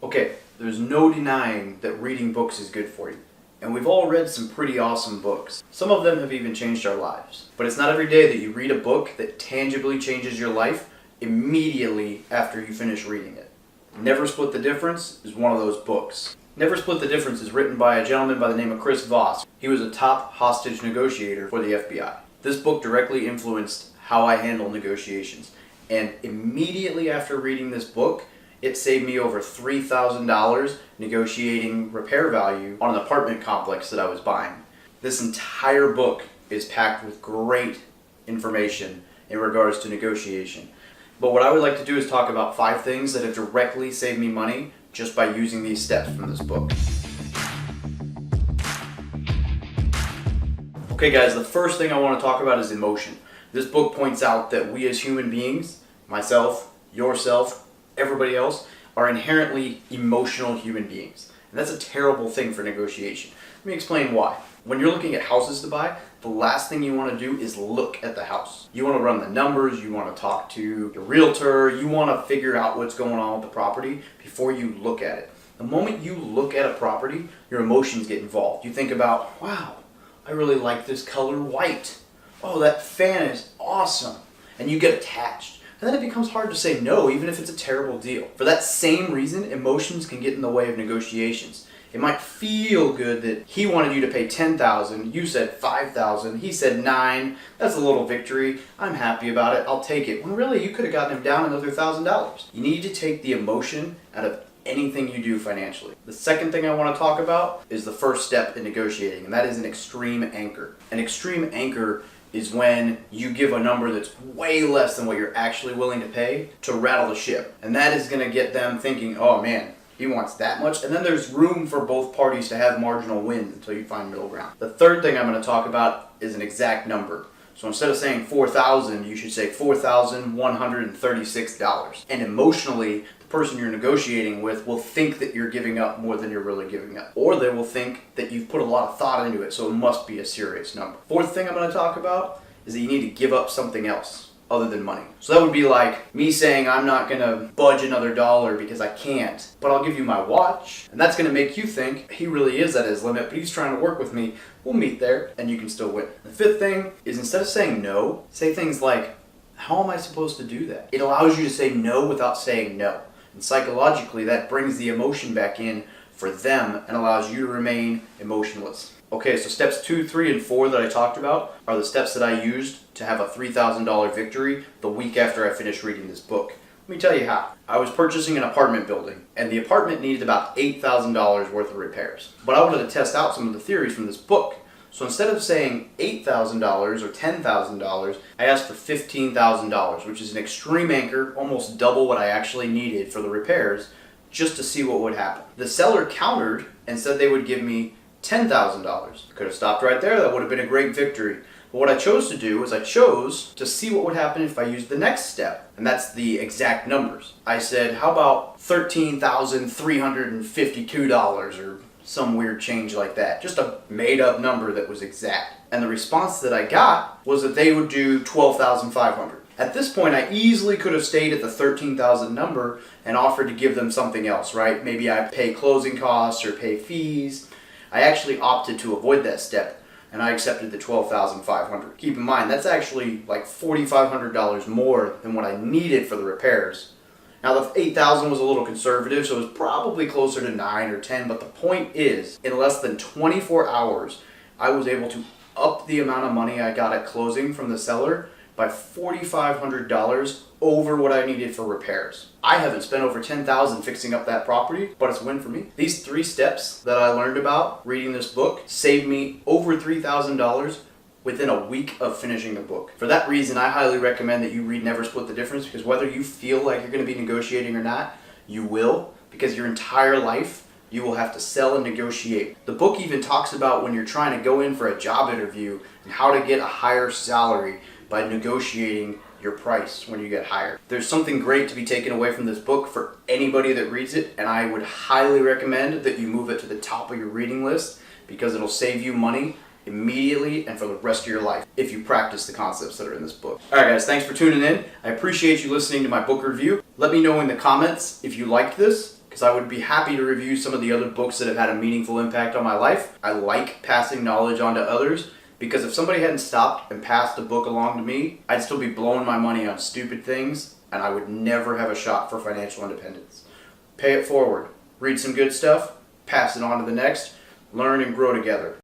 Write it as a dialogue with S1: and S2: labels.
S1: Okay, there's no denying that reading books is good for you. And we've all read some pretty awesome books. Some of them have even changed our lives. But it's not every day that you read a book that tangibly changes your life immediately after you finish reading it. Never Split the Difference is one of those books. Never Split the Difference is written by a gentleman by the name of Chris Voss. He was a top hostage negotiator for the FBI. This book directly influenced how I handle negotiations. And immediately after reading this book, it saved me over $3,000 negotiating repair value on an apartment complex that I was buying. This entire book is packed with great information in regards to negotiation. But what I would like to do is talk about 5 things that have directly saved me money just by using these steps from this book. Okay guys, the first thing I want to talk about is emotion. This book points out that we as human beings, myself, yourself, everybody else, are inherently emotional human beings. And that's a terrible thing for negotiation. Let me explain why. When you're looking at houses to buy, the last thing you want to do is look at the house. You want to run the numbers, you want to talk to your realtor, you want to figure out what's going on with the property before you look at it. The moment you look at a property, your emotions get involved. You think about, wow, I really like this color white. Oh, that fan is awesome. And you get attached. And then it becomes hard to say no, even if it's a terrible deal. For that same reason, emotions can get in the way of negotiations. It might feel good that he wanted you to pay $10,000, you said $5,000, he said $9,000. That's a little victory. I'm happy about it. I'll take it. When really, you could have gotten him down another $1,000. You need to take the emotion out of anything you do financially. The second thing I want to talk about is the first step in negotiating, and that is an extreme anchor. An extreme anchor is when you give a number that's way less than what you're actually willing to pay to rattle the ship. And that is going to get them thinking, oh man, he wants that much. And then there's room for both parties to have marginal wins until you find middle ground. The third thing I'm going to talk about is an exact number. So instead of saying $4,000, you should say $4,136. And emotionally, the person you're negotiating with will think that you're giving up more than you're really giving up. Or they will think that you've put a lot of thought into it, so it must be a serious number. Fourth thing I'm going to talk about is that you need to give up something else other than money. So that would be like me saying I'm not going to budge another dollar because I can't, but I'll give you my watch. And that's going to make you think he really is at his limit, but he's trying to work with me. We'll meet there and you can still win. The fifth thing is instead of saying no, say things like, how am I supposed to do that? It allows you to say no without saying no. And psychologically, that brings the emotion back in for them and allows you to remain emotionless. Okay, so steps 2, 3, and 4 that I talked about are the steps that I used to have a $3,000 victory the week after I finished reading this book. Let me tell you how. I was purchasing an apartment building, and the apartment needed about $8,000 worth of repairs. But I wanted to test out some of the theories from this book. So instead of saying $8,000 or $10,000, I asked for $15,000, which is an extreme anchor, almost double what I actually needed for the repairs, just to see what would happen. The seller countered and said they would give me $10,000. Could have stopped right there. That would have been a great victory. But what I chose to do is I chose to see what would happen if I used the next step, and that's the exact numbers. I said, how about $13,352 or some weird change like that. Just a made-up number that was exact. And the response that I got was that they would do $12,500. At this point, I easily could have stayed at the $13,000 number and offered to give them something else, right? Maybe I pay closing costs or pay fees. I actually opted to avoid that step, and I accepted the $12,500. Keep in mind, that's actually like $4,500 more than what I needed for the repairs. Now the $8,000 was a little conservative, so it was probably closer to 9 or 10, but the point is, in less than 24 hours, I was able to up the amount of money I got at closing from the seller by $4,500 over what I needed for repairs. I haven't spent over $10,000 fixing up that property, but it's a win for me. These 3 steps that I learned about reading this book saved me over $3,000 within a week of finishing the book. For that reason, I highly recommend that you read Never Split the Difference, because whether you feel like you're going to be negotiating or not, you will, because your entire life you will have to sell and negotiate. The book even talks about when you're trying to go in for a job interview and how to get a higher salary by negotiating your price when you get hired. There's something great to be taken away from this book for anybody that reads it, and I would highly recommend that you move it to the top of your reading list, because it'll save you money immediately and for the rest of your life if you practice the concepts that are in this book. Alright guys, thanks for tuning in. I appreciate you listening to my book review. Let me know in the comments if you liked this, because I would be happy to review some of the other books that have had a meaningful impact on my life. I like passing knowledge on to others, because if somebody hadn't stopped and passed a book along to me, I'd still be blowing my money on stupid things, and I would never have a shot for financial independence. Pay it forward. Read some good stuff, pass it on to the next, learn and grow together.